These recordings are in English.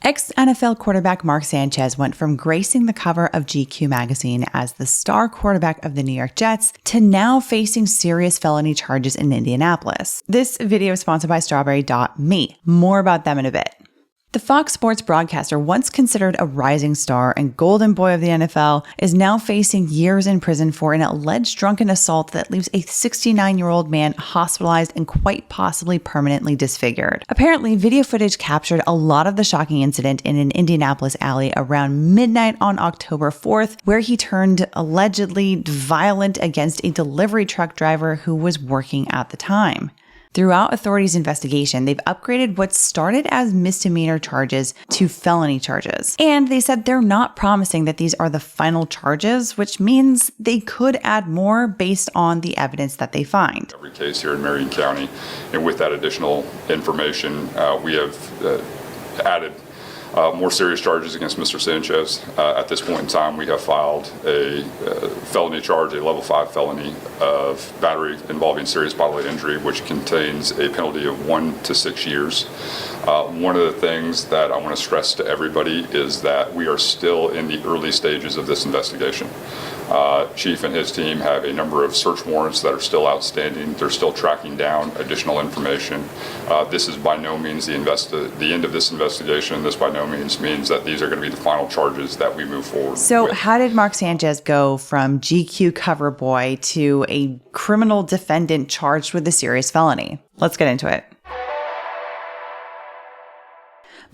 Ex-NFL quarterback Mark Sanchez went from gracing the cover of GQ magazine as the star quarterback of the New York Jets to now facing serious felony charges in Indianapolis. This video is sponsored by Strawberry.me. More about them in a bit. The Fox Sports broadcaster, once considered a rising star and golden boy of the NFL, is now facing years in prison for an alleged drunken assault that leaves a 69-year-old man hospitalized and quite possibly permanently disfigured. Apparently, video footage captured a lot of the shocking incident in an Indianapolis alley around midnight on October 4th, where he turned allegedly violent against a delivery truck driver who was working at the time. Throughout authorities' investigation, they've upgraded what started as misdemeanor charges to felony charges. And they said they're not promising that these are the final charges, which means they could add more based on the evidence that they find. Every case here in Marion County, and with that additional information, we have added more serious charges against Mr. Sanchez. At this point in time, we have filed a felony charge, a level 5 felony of battery involving serious bodily injury, which contains a penalty of 1 to 6 years. One of the things that I want to stress to everybody is that we are still in the early stages of this investigation. Chief and his team have a number of search warrants that are still outstanding. They're still tracking down additional information. This is by no means the end of this investigation. This by no means that these are going to be the final charges that we move forward So with. How did Mark Sanchez go from GQ cover boy to a criminal defendant charged with a serious felony? Let's get into it.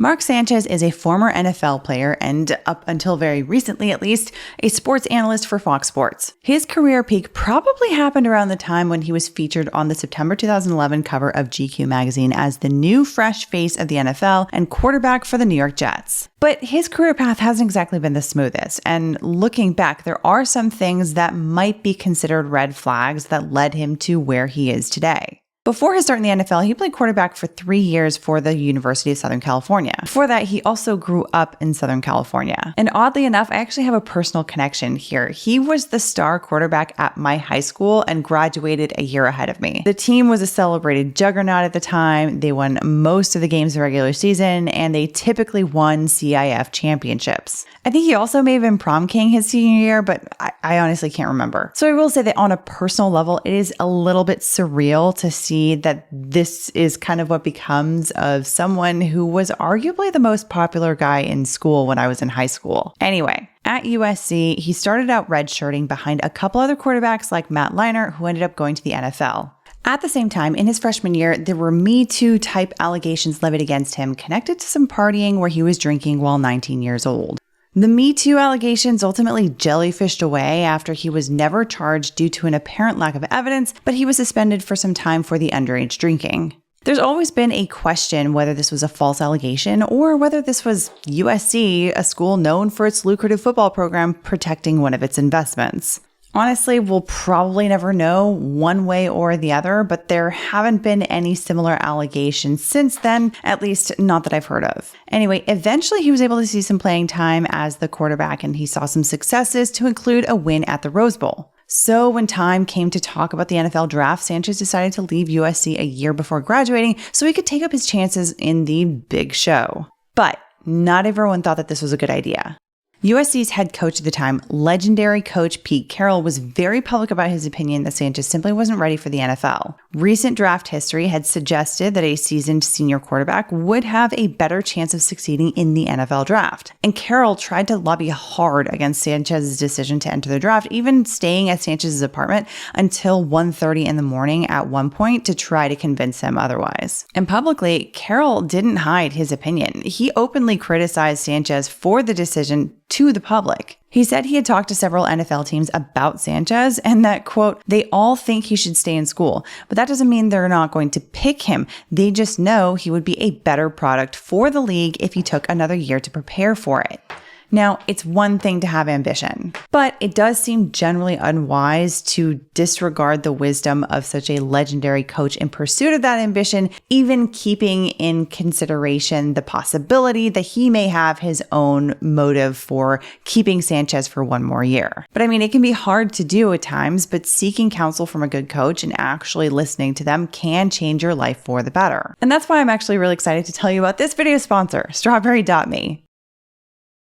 Mark Sanchez is a former NFL player and, up until very recently at least, a sports analyst for Fox Sports. His career peak probably happened around the time when he was featured on the September 2011 cover of GQ magazine as the new fresh face of the NFL and quarterback for the New York Jets. But his career path hasn't exactly been the smoothest, and looking back, there are some things that might be considered red flags that led him to where he is today. Before his start in the NFL, he played quarterback for 3 years for the University of Southern California. Before that, he also grew up in Southern California. And oddly enough, I actually have a personal connection here. He was the star quarterback at my high school and graduated a year ahead of me. The team was a celebrated juggernaut at the time. They won most of the games of the regular season, and they typically won CIF championships. I think he also may have been prom king his senior year, but I honestly can't remember. So I will say that on a personal level, it is a little bit surreal to see that this is kind of what becomes of someone who was arguably the most popular guy in school when I was in high school. Anyway, at USC, he started out redshirting behind a couple other quarterbacks like Matt Leinart, who ended up going to the NFL. At the same time, in his freshman year, there were Me Too type allegations levied against him connected to some partying where he was drinking while 19 years old. The Me Too allegations ultimately jellyfished away after he was never charged due to an apparent lack of evidence, but he was suspended for some time for the underage drinking. There's always been a question whether this was a false allegation or whether this was USC, a school known for its lucrative football program, protecting one of its investments. Honestly, we'll probably never know one way or the other, but there haven't been any similar allegations since then, at least not that I've heard of. Anyway, eventually he was able to see some playing time as the quarterback, and he saw some successes to include a win at the Rose Bowl. So when time came to talk about the NFL draft, Sanchez decided to leave USC a year before graduating so he could take up his chances in the big show. But not everyone thought that this was a good idea. USC's head coach at the time, legendary coach Pete Carroll, was very public about his opinion that Sanchez simply wasn't ready for the NFL. Recent draft history had suggested that a seasoned senior quarterback would have a better chance of succeeding in the NFL draft. And Carroll tried to lobby hard against Sanchez's decision to enter the draft, even staying at Sanchez's apartment until 1:30 in the morning at one point to try to convince him otherwise. And publicly, Carroll didn't hide his opinion. He openly criticized Sanchez for the decision to the public. He said he had talked to several NFL teams about Sanchez and that, quote, they all think he should stay in school, but that doesn't mean they're not going to pick him. They just know he would be a better product for the league if he took another year to prepare for it. Now, it's one thing to have ambition, but it does seem generally unwise to disregard the wisdom of such a legendary coach in pursuit of that ambition, even keeping in consideration the possibility that he may have his own motive for keeping Sanchez for one more year. But I mean, it can be hard to do at times, but seeking counsel from a good coach and actually listening to them can change your life for the better. And that's why I'm actually really excited to tell you about this video sponsor, Strawberry.me.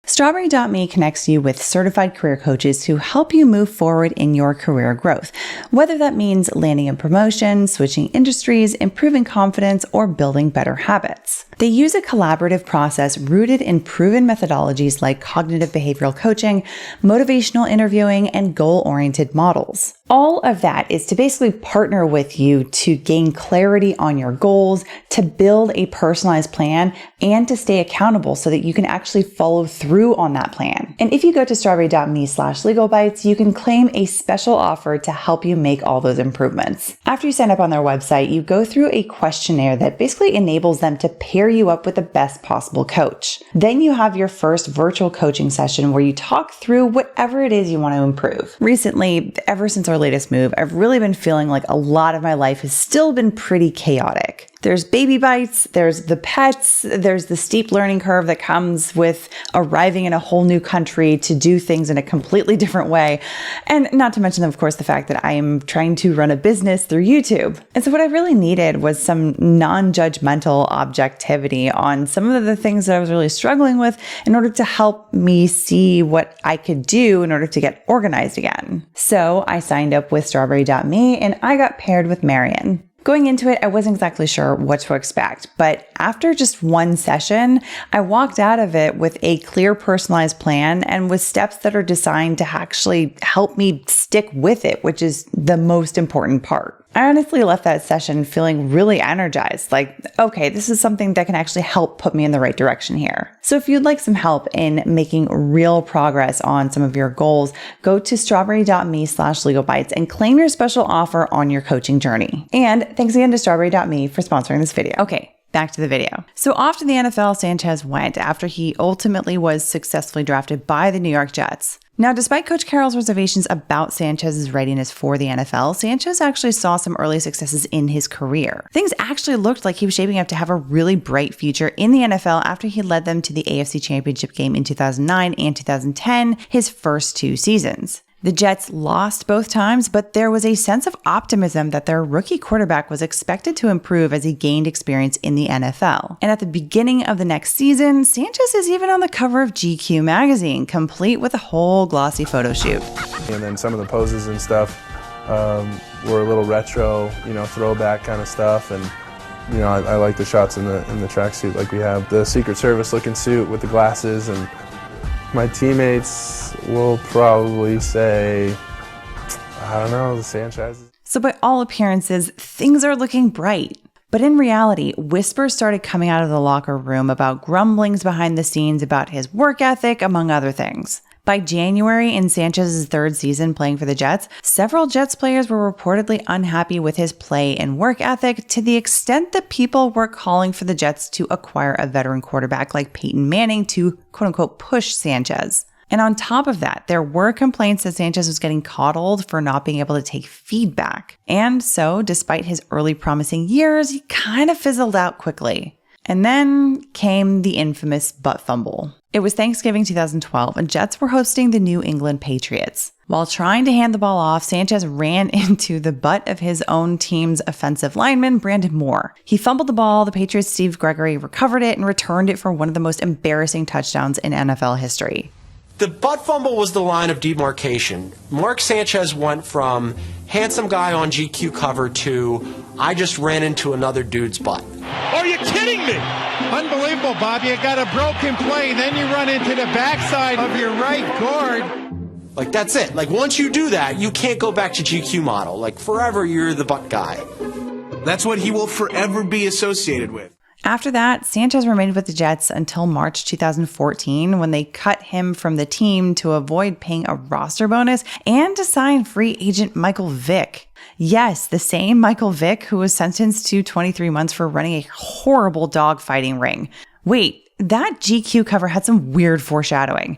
Strawberry.me connects you with certified career coaches who help you move forward in your career growth, whether that means landing a promotion, switching industries, improving confidence, or building better habits. They use a collaborative process rooted in proven methodologies like cognitive behavioral coaching, motivational interviewing, and goal-oriented models. All of that is to basically partner with you to gain clarity on your goals, to build a personalized plan, and to stay accountable so that you can actually follow through on that plan. And if you go to strawberry.me/legalbytes, you can claim a special offer to help you make all those improvements. After you sign up on their website, you go through a questionnaire that basically enables them to pair you up with the best possible coach. Then you have your first virtual coaching session where you talk through whatever it is you want to improve. Recently, ever since our latest move, I've really been feeling like a lot of my life has still been pretty chaotic. There's baby bites, there's the pets, there's the steep learning curve that comes with arriving in a whole new country to do things in a completely different way. And not to mention, of course, the fact that I am trying to run a business through YouTube. And so what I really needed was some non-judgmental objectivity on some of the things that I was really struggling with in order to help me see what I could do in order to get organized again. So I signed up with Strawberry.me and I got paired with Marion. Going into it, I wasn't exactly sure what to expect, but after just one session, I walked out of it with a clear personalized plan and with steps that are designed to actually help me stick with it, which is the most important part. I honestly left that session feeling really energized, like, okay, this is something that can actually help put me in the right direction here. So if you'd like some help in making real progress on some of your goals, go to strawberry.me/legalbytes and claim your special offer on your coaching journey. And thanks again to strawberry.me for sponsoring this video. Okay. Back to the video. So off to the NFL Sanchez went after he ultimately was successfully drafted by the New York Jets. Now, despite Coach Carroll's reservations about Sanchez's readiness for the NFL, Sanchez actually saw some early successes in his career. Things actually looked like he was shaping up to have a really bright future in the NFL after he led them to the AFC Championship game in 2009 and 2010, his first two seasons. The Jets lost both times, but there was a sense of optimism that their rookie quarterback was expected to improve as he gained experience in the NFL. And at the beginning of the next season, Sanchez is even on the cover of GQ magazine, complete with a whole glossy photo shoot. And then some of the poses and stuff were a little retro, throwback kind of stuff. And I like the shots in the tracksuit, like we have the Secret Service looking suit with the glasses, and my teammates will probably say, I don't know, the Sanchez. So by all appearances, things are looking bright. But in reality, whispers started coming out of the locker room about grumblings behind the scenes about his work ethic, among other things. By January, in Sanchez's third season playing for the Jets, several Jets players were reportedly unhappy with his play and work ethic to the extent that people were calling for the Jets to acquire a veteran quarterback like Peyton Manning to quote-unquote push Sanchez. And on top of that, there were complaints that Sanchez was getting coddled for not being able to take feedback. And so, despite his early promising years, he kind of fizzled out quickly. And then came the infamous butt fumble. It was Thanksgiving 2012, and Jets were hosting the New England Patriots. While trying to hand the ball off, Sanchez ran into the butt of his own team's offensive lineman, Brandon Moore. He fumbled the ball, the Patriots' Steve Gregory recovered it and returned it for one of the most embarrassing touchdowns in NFL history. The butt fumble was the line of demarcation. Mark Sanchez went from handsome guy on GQ cover to I just ran into another dude's butt. Are you kidding me? Unbelievable, Bob. You got a broken play, then you run into the backside of your right guard. Like, that's it. Like, once you do that, you can't go back to GQ model. Like, forever, you're the butt guy. That's what he will forever be associated with. After that, Sanchez remained with the Jets until March 2014, when they cut him from the team to avoid paying a roster bonus and to sign free agent Michael Vick. Yes, the same Michael Vick who was sentenced to 23 months for running a horrible dogfighting ring. Wait, that GQ cover had some weird foreshadowing.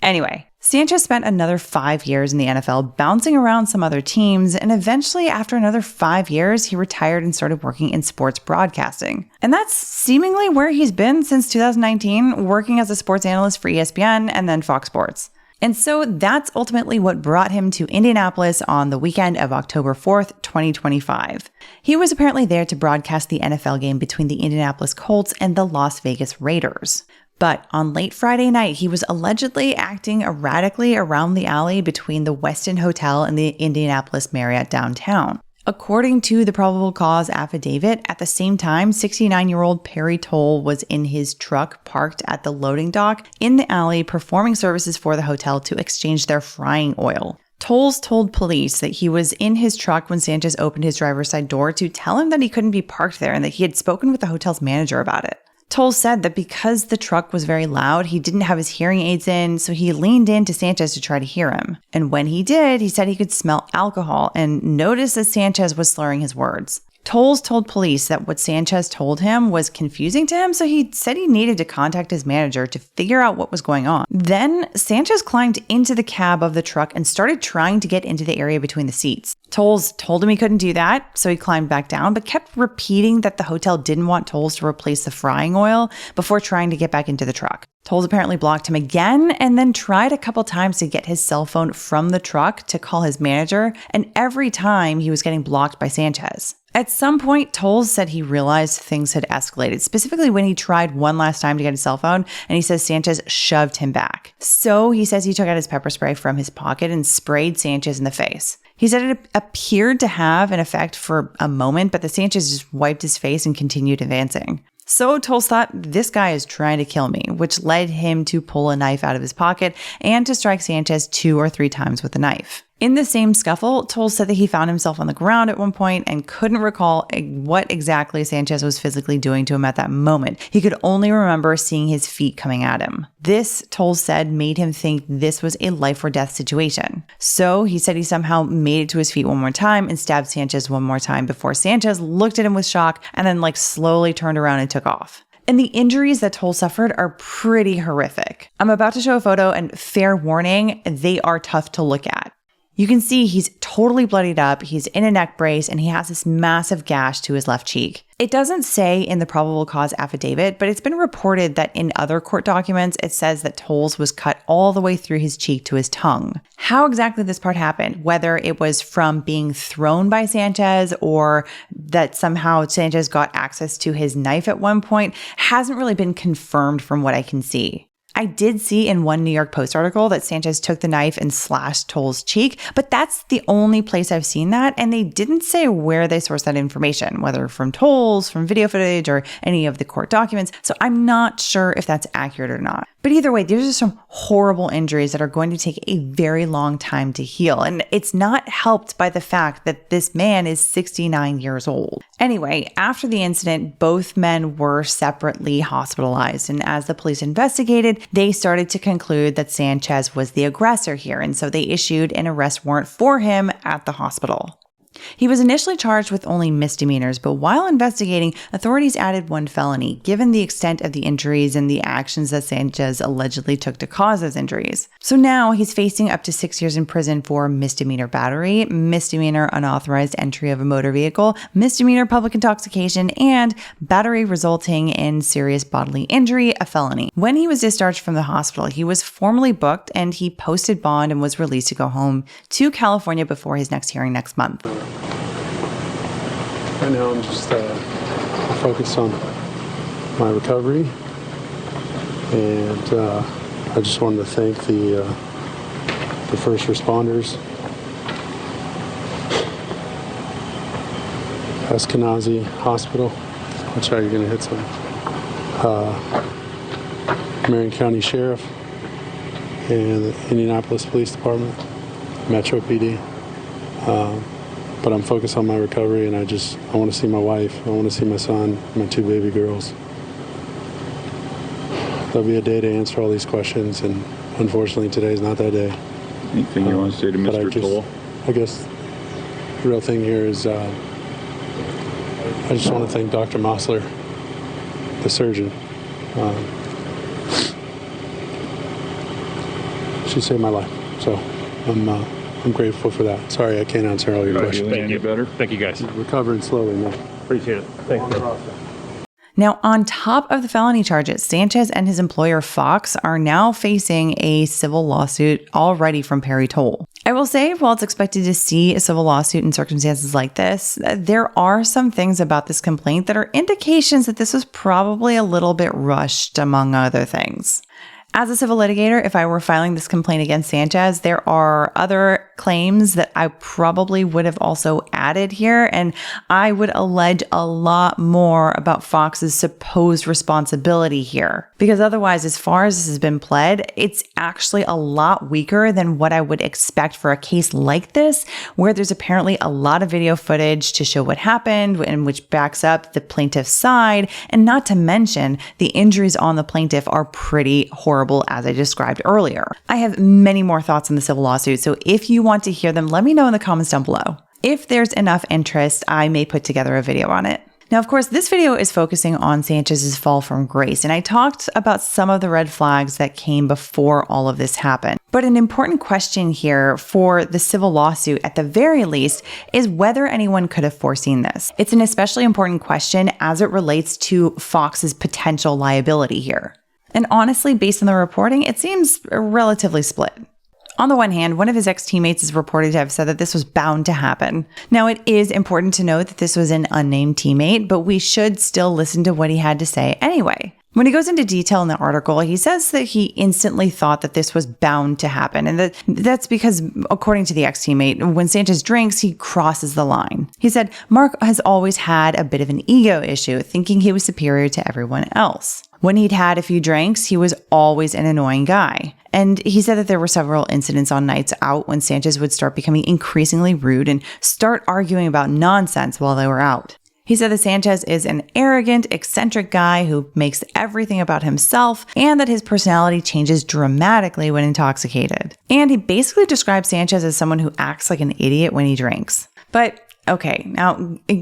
Anyway, Sanchez spent another 5 years in the NFL bouncing around some other teams, and eventually, after another 5 years, he retired and started working in sports broadcasting. And that's seemingly where he's been since 2019, working as a sports analyst for ESPN and then Fox Sports. And so that's ultimately what brought him to Indianapolis on the weekend of October 4th, 2025. He was apparently there to broadcast the NFL game between the Indianapolis Colts and the Las Vegas Raiders. But on late Friday night, he was allegedly acting erratically around the alley between the Westin Hotel and the Indianapolis Marriott downtown. According to the probable cause affidavit, at the same time, 69-year-old Perry Toll was in his truck parked at the loading dock in the alley performing services for the hotel to exchange their frying oil. Tolles told police that he was in his truck when Sanchez opened his driver's side door to tell him that he couldn't be parked there and that he had spoken with the hotel's manager about it. Tolles said that because the truck was very loud, he didn't have his hearing aids in, so he leaned in to Sanchez to try to hear him. And when he did, he said he could smell alcohol and noticed that Sanchez was slurring his words. Tolles told police that what Sanchez told him was confusing to him, so he said he needed to contact his manager to figure out what was going on. Then, Sanchez climbed into the cab of the truck and started trying to get into the area between the seats. Tolles told him he couldn't do that, so he climbed back down, but kept repeating that the hotel didn't want Tolles to replace the frying oil before trying to get back into the truck. Tolles apparently blocked him again and then tried a couple times to get his cell phone from the truck to call his manager, and every time he was getting blocked by Sanchez. At some point, Tolles said he realized things had escalated, specifically when he tried one last time to get his cell phone, and he says Sanchez shoved him back. So he says he took out his pepper spray from his pocket and sprayed Sanchez in the face. He said it appeared to have an effect for a moment, but the Sanchez just wiped his face and continued advancing. So Tolles thought, this guy is trying to kill me, which led him to pull a knife out of his pocket and to strike Sanchez 2 or 3 times with the knife. In the same scuffle, Tolles said that he found himself on the ground at one point and couldn't recall what exactly Sanchez was physically doing to him at that moment. He could only remember seeing his feet coming at him. This, Tolles said, made him think this was a life or death situation. So he said he somehow made it to his feet one more time and stabbed Sanchez one more time before Sanchez looked at him with shock and then slowly turned around and took off. And the injuries that Tolles suffered are pretty horrific. I'm about to show a photo, and fair warning, they are tough to look at. You can see he's totally bloodied up, he's in a neck brace, and he has this massive gash to his left cheek. It doesn't say in the probable cause affidavit, but it's been reported that in other court documents, it says that Tolles was cut all the way through his cheek to his tongue. How exactly this part happened, whether it was from being thrown by Sanchez or that somehow Sanchez got access to his knife at one point, hasn't really been confirmed from what I can see. I did see in one New York Post article that Sanchez took the knife and slashed Tolles' cheek, but that's the only place I've seen that, and they didn't say where they sourced that information, whether from Tolles, from video footage, or any of the court documents, so I'm not sure if that's accurate or not. But either way, these are some horrible injuries that are going to take a very long time to heal, and it's not helped by the fact that this man is 69 years old. Anyway, after the incident, both men were separately hospitalized, and as the police investigated, they started to conclude that Sanchez was the aggressor here, and so they issued an arrest warrant for him at the hospital. He was initially charged with only misdemeanors, but while investigating, authorities added one felony, given the extent of the injuries and the actions that Sanchez allegedly took to cause those injuries. So now he's facing up to 6 years in prison for misdemeanor battery, misdemeanor unauthorized entry of a motor vehicle, misdemeanor public intoxication, and battery resulting in serious bodily injury, a felony. When he was discharged from the hospital, he was formally booked and he posted bond and was released to go home to California before his next hearing next month. Right now I'm just focused on my recovery, and I just wanted to thank the first responders, Eskenazi Hospital, watch how you're going to hit some, Marion County Sheriff, and the Indianapolis Police Department, Metro PD. But I'm focused on my recovery, and I want to see my wife. I want to see my son, my 2 baby girls. There'll be a day to answer all these questions, and unfortunately today's not that day. Anything you want to say to Mr. Toll? I guess the real thing here is I just want to thank Dr. Mossler, the surgeon. she saved my life. So I'm grateful for that. Sorry, I can't answer all your questions. Thank you. Better. Thank you, guys. Recovering slowly, man. Appreciate it. Thank you. Now, on top of the felony charges, Sanchez and his employer Fox are now facing a civil lawsuit already from Perry Toll. I will say, while it's expected to see a civil lawsuit in circumstances like this, there are some things about this complaint that are indications that this was probably a little bit rushed, among other things. As a civil litigator, if I were filing this complaint against Sanchez, there are other claims that I probably would have also added here, and I would allege a lot more about Fox's supposed responsibility here. Because otherwise, as far as this has been pled, it's actually a lot weaker than what I would expect for a case like this, where there's apparently a lot of video footage to show what happened and which backs up the plaintiff's side, and not to mention the injuries on the plaintiff are pretty horrible, as I described earlier. I have many more thoughts on the civil lawsuit, so if you want to hear them, let me know in the comments down below. If there's enough interest, I may put together a video on it. Now, of course, this video is focusing on Sanchez's fall from grace, and I talked about some of the red flags that came before all of this happened. But an important question here for the civil lawsuit, at the very least, is whether anyone could have foreseen this. It's an especially important question as it relates to Fox's potential liability here. And honestly, based on the reporting, it seems relatively split. On the one hand, one of his ex-teammates is reported to have said that this was bound to happen. Now, it is important to note that this was an unnamed teammate, but we should still listen to what he had to say anyway. When he goes into detail in the article, he says that he instantly thought that this was bound to happen. And that's because, according to the ex-teammate, when Sanchez drinks, he crosses the line. He said, Mark has always had a bit of an ego issue, thinking he was superior to everyone else. When he'd had a few drinks, he was always an annoying guy. And he said that there were several incidents on nights out when Sanchez would start becoming increasingly rude and start arguing about nonsense while they were out. He said that Sanchez is an arrogant, eccentric guy who makes everything about himself, and that his personality changes dramatically when intoxicated. And he basically described Sanchez as someone who acts like an idiot when he drinks. But okay, now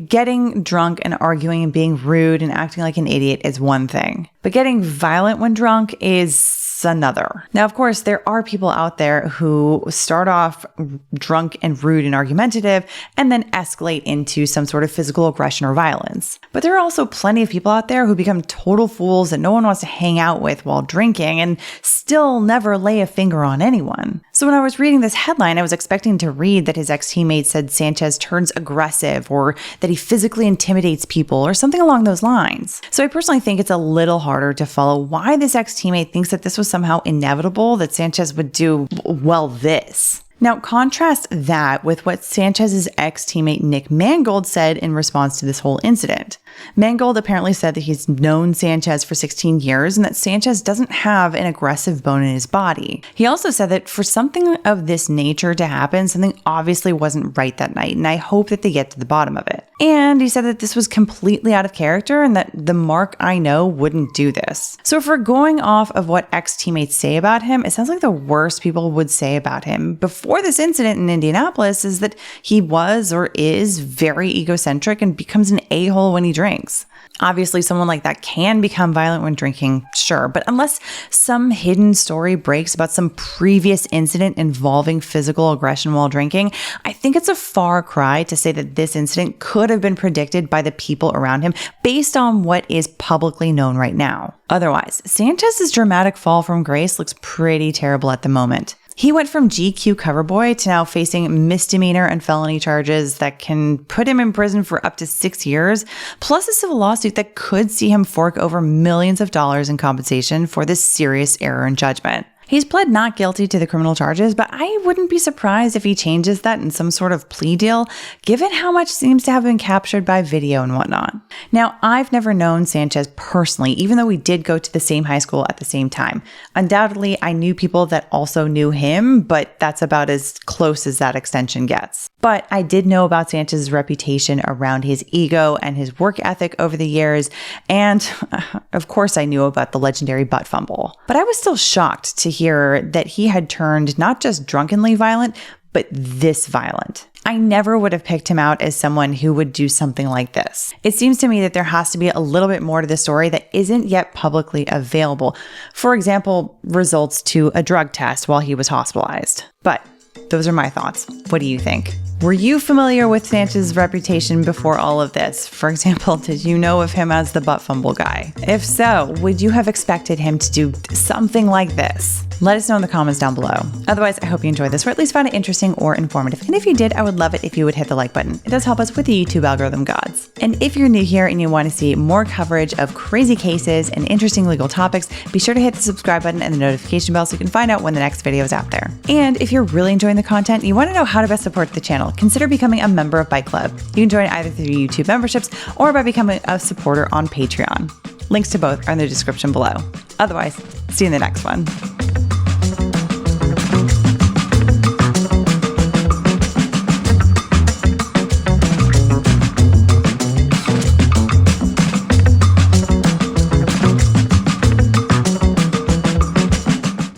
getting drunk and arguing and being rude and acting like an idiot is one thing, but getting violent when drunk is another. Now, of course, there are people out there who start off drunk and rude and argumentative and then escalate into some sort of physical aggression or violence. But there are also plenty of people out there who become total fools that no one wants to hang out with while drinking and still never lay a finger on anyone. So when I was reading this headline, I was expecting to read that his ex-teammate said Sanchez turns aggressive or that he physically intimidates people or something along those lines. So I personally think it's a little harder to follow why this ex-teammate thinks that this was somehow inevitable that Sanchez would do, well, this. Now, contrast that with what Sanchez's ex-teammate Nick Mangold said in response to this whole incident. Mangold apparently said that he's known Sanchez for 16 years and that Sanchez doesn't have an aggressive bone in his body. He also said that for something of this nature to happen, something obviously wasn't right that night, and I hope that they get to the bottom of it. And he said that this was completely out of character and that the Mark I know wouldn't do this. So if we're going off of what ex-teammates say about him, it sounds like the worst people would say about him before this incident in Indianapolis is that he was or is very egocentric and becomes an a-hole when he drinks. Obviously, someone like that can become violent when drinking, sure, but unless some hidden story breaks about some previous incident involving physical aggression while drinking, I think it's a far cry to say that this incident could have been predicted by the people around him based on what is publicly known right now. Otherwise, Sanchez's dramatic fall from grace looks pretty terrible at the moment. He went from GQ cover boy to now facing misdemeanor and felony charges that can put him in prison for up to 6 years, plus a civil lawsuit that could see him fork over millions of dollars in compensation for this serious error in judgment. He's pled not guilty to the criminal charges, but I wouldn't be surprised if he changes that in some sort of plea deal, given how much seems to have been captured by video and whatnot. Now, I've never known Sanchez personally, even though we did go to the same high school at the same time. Undoubtedly, I knew people that also knew him, but that's about as close as that extension gets. But I did know about Sanchez's reputation around his ego and his work ethic over the years, and of course I knew about the legendary butt fumble. But I was still shocked to hear that he had turned not just drunkenly violent, but this violent. I never would have picked him out as someone who would do something like this. It seems to me that there has to be a little bit more to the story that isn't yet publicly available. For example, results to a drug test while he was hospitalized. But those are my thoughts. What do you think? Were you familiar with Sanchez's reputation before all of this? For example, did you know of him as the butt fumble guy? If so, would you have expected him to do something like this? Let us know in the comments down below. Otherwise, I hope you enjoyed this or at least found it interesting or informative. And if you did, I would love it if you would hit the like button. It does help us with the YouTube algorithm gods. And if you're new here and you want to see more coverage of crazy cases and interesting legal topics, be sure to hit the subscribe button and the notification bell so you can find out when the next video is out there. And if you're really enjoying the content and you want to know how to best support the channel, consider becoming a member of Bike Club. You can join either through YouTube memberships or by becoming a supporter on Patreon. Links to both are in the description below. Otherwise, see you in the next one.